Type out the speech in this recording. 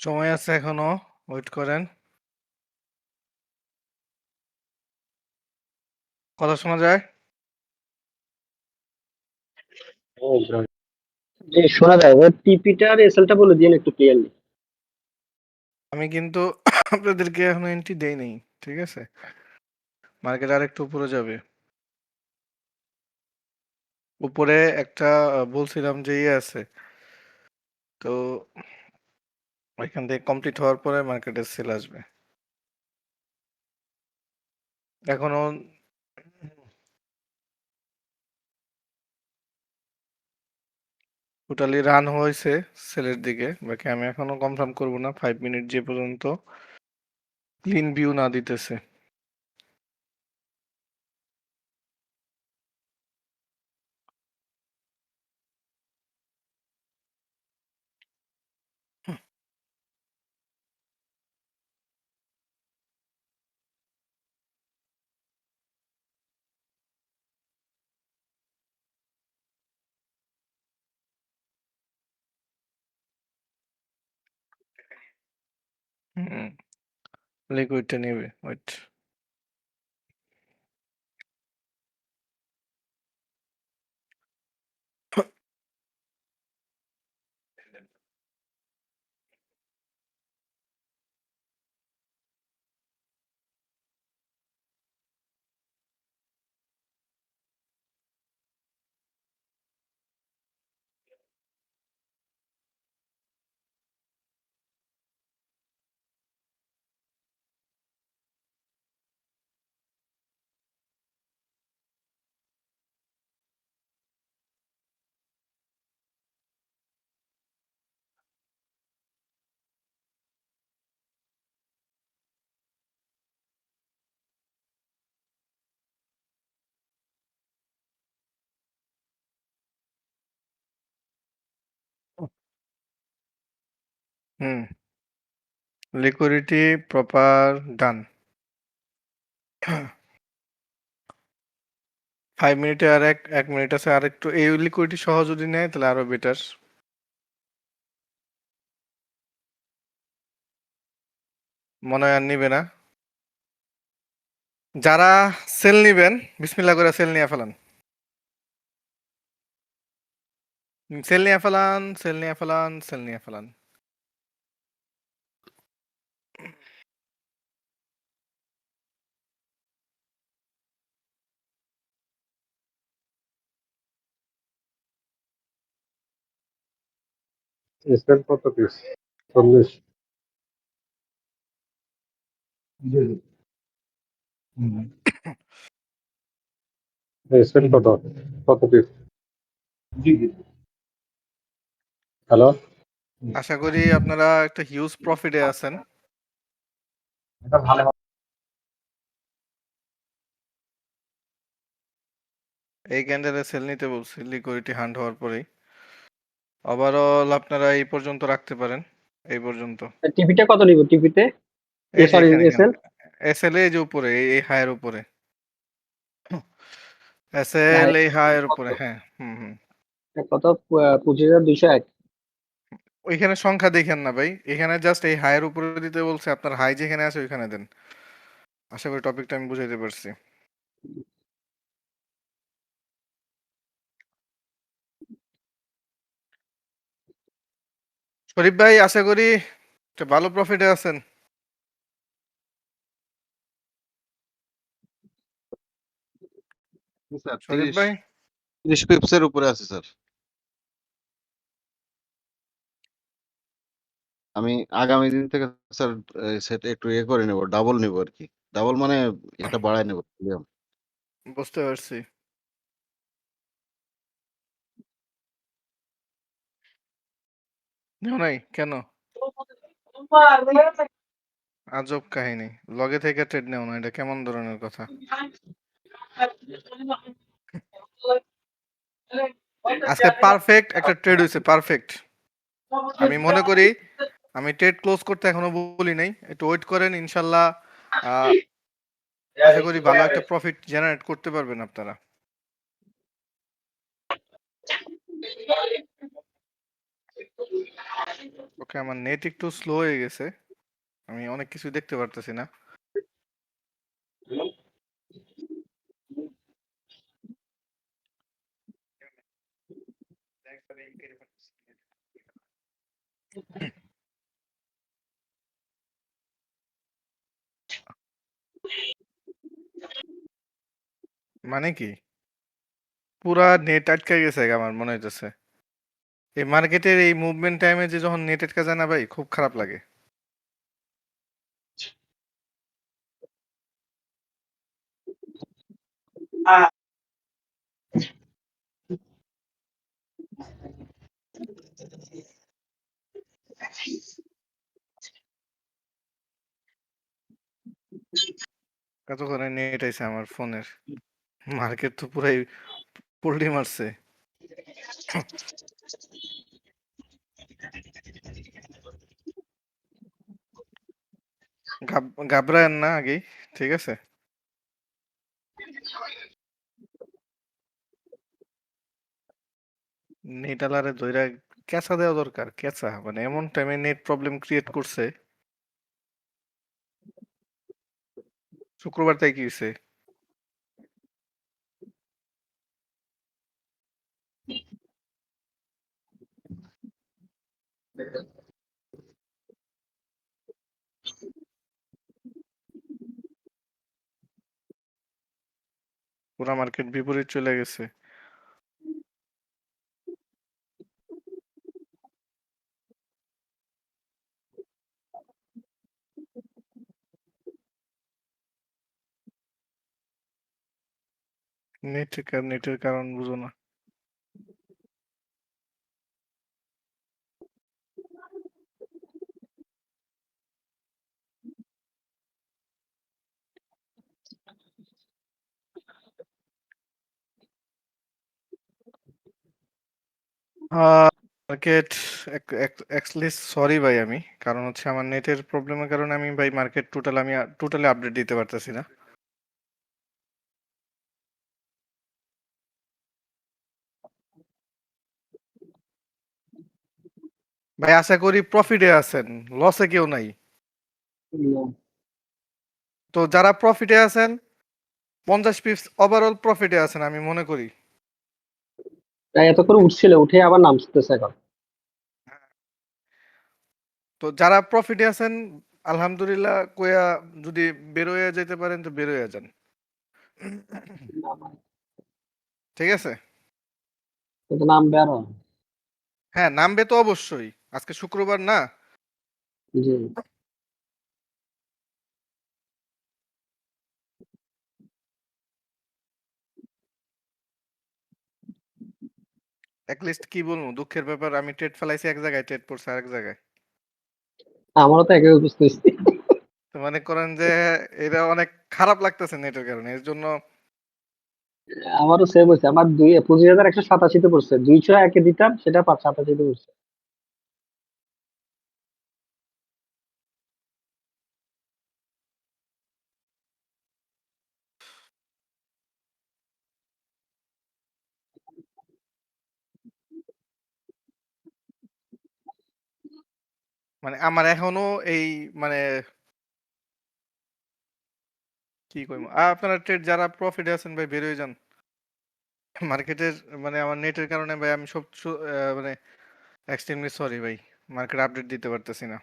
সময় আছে এখনো, ওয়েট করেন। কথা শোনা যায়? জি, শোনা যায়। টিপিটা আর এসএলটা বলে দিন একটু ক্লিয়ারলি। আমি কিন্তু আপনাদেরকে এখনো এন্ট্রি দেই নাই, ঠিক আছে? মার্কেট আর একটু উপরে যাবে। উপরে একটা বলছিলাম যে ইয়ে আছে, তো ওইখান থেকে কমপ্লিট হওয়ার পরে মার্কেটে সেল আসবে। এখনো টোটালি রান হয়েছে সেলের দিকে, বাকি আমি এখনো কনফার্ম করব না 5 মিনিট যে পর্যন্ত ক্লিন ভিউ না দিতেছে। হুম, লিকুইডটা নেবে, ওয়েট। হুম, লিকুইডিটি প্রপার ডান। 5 মিনিটে আর এক মিনিট আছে, আর একটু এই লিকুইডিটি সহ যদি নেয় তাহলে আরো বেটার। মনে হয় আর নিবে না। যারা সেল নিবেন বিসমিল্লাহ করে সেল নিয়ে ফেলান, সেল নিয়ে ফেলান, সেল নিয়ে ফেলান, সেল নিয়ে ফেলান। এসএল কত পিস? 40। জি জি। এসএল কত? কত পিস? জি জি। হ্যালো। আশা করি আপনারা একটা হিউজ প্রফিটে আছেন। এটা ভালো হবে। এই ক্যান্ডেলে সেল নিতে বলছি লিকুইডিটি হান্ট হওয়ার পরেই। ওভারঅল আপনারা এই পর্যন্ত রাখতে পারেন, এই পর্যন্ত। টিপিটা কত নিব টিপিতে? এই যে সরি, এখানে এখানে এসএল এসএল এই যে উপরে, এই হাইয়ের উপরে। এসএল এই হাইয়ের উপরে, হ্যাঁ। হুম হুম। কত? 25,201। ওইখানে সংখ্যা দেখেন না ভাই, এখানে জাস্ট এই হাইয়ের উপরে দিতে বলছে, আপনার হাই যেখানে আছে ওইখানে দেন। আশা করি টপিকটা আমি বুঝাইতে পারছি। শরীফ ভাই আশা করি একটা ভালো প্রফিটে আছেন। স্যার শরীফ ভাই 30 পিপসের উপরে আছে স্যার। আমি আগামী দিন থেকে স্যার সেটা একটু ইয়ে করে নেব, ডাবল নেব আরকি। ডাবল মানে এটা বাড়ায় নেব ভলিউম। বুঝতে পারছি। নেও নাই কেন? আজব কাহিনী, লগে থেকে ট্রেড নেও না, এটা কেমন ধরনের কথা? আজকে পারফেক্ট একটা ট্রেড হয়েছে, পারফেক্ট। আমি মনে করি আমি ট্রেড ক্লোজ করতে এখনো বলি নাই, একটু ওয়েট করেন, ইনশাল্লাহ। আহ, আশা করি ভালো একটা প্রফিট জেনারেট করতে পারবেন আপনারা। ওকে, আমার নেট একটু স্লো হয়ে গেছে, আমি অনেক কিছু দেখতে পারতেছি না। মানে কি পুরা নেট আটকে গেছে আমার মনে হইতেছে। এই মার্কেটের এই মুভমেন্ট টাইমে যে যখন নেট আটকে যায় না ভাই, খুব খারাপ লাগে। কতক্ষণে নেট আইছে আমার ফোনের, মার্কেট তো পুরাই পোল্টি মারছে। ঘাবড়ায়েন না আগেই, ঠিক আছে? নেট আলারে ধইরা ক্যাচা দেওয়া দরকার, ক্যাচা মানে এমন টাইমে নেট প্রবলেম ক্রিয়েট করছে। শুক্রবার তাই কি হয়েছে? পুরা মার্কেট বিপরীত চলে গেছে। নেটের কারণ বুঝো না। মার্কেট অ্যাকচুয়ালি সরি ভাই, আমি কারণ হচ্ছে আমার নেটের প্রবলেমের কারণে আমি ভাই মার্কেট আমি টোটালি আপডেট দিতে পারতেছি না। ভাই আশা করি প্রফিটে আছেন, লসে কেউ নাই। তো যারা প্রফিটে আছেন 50 পিপস ওভারঅল প্রফিটে আছেন আমি মনে করি। তাই এত করে উঠছিল, উঠে আবার নামতেছে এখন। তো যারা প্রফিটে আছেন আলহামদুলিল্লাহ কইয়া যদি বেরোয়া যেতে পারেন তো বেরোয়া যান, ঠিক আছে? কিন্তু নামবে আরো। হ্যাঁ নামবে তো অবশ্যই, আজকে শুক্রবার না? জি। লিস্ট কি বলবো, দুঃখের ব্যাপার, আমি ট্রেড ফেলাইছি এক জায়গায়, ট্রেড পড়ছে আরেক জায়গায়। আমারও তো একই অবস্থা হইছে। তো মনে করেন যে এটা অনেক খারাপ লাগতেছে নেটের কারণে, এর জন্য আমারও সেম হয়েছে। আমার 25,187 পড়ছে, 200 একে দিতাম, সেটা 87 পড়ছে। মানে আমার এখনো এই মানে কি কইবো, আপনারা ট্রেড যারা প্রফিটে আছেন ভাই বের হয়ে যান মার্কেটের। মানে আমার নেটের কারণে ভাই আমি মানে এক্সট্রিমলি সরি ভাই, মার্কেট আপডেট দিতে পারতেছি না।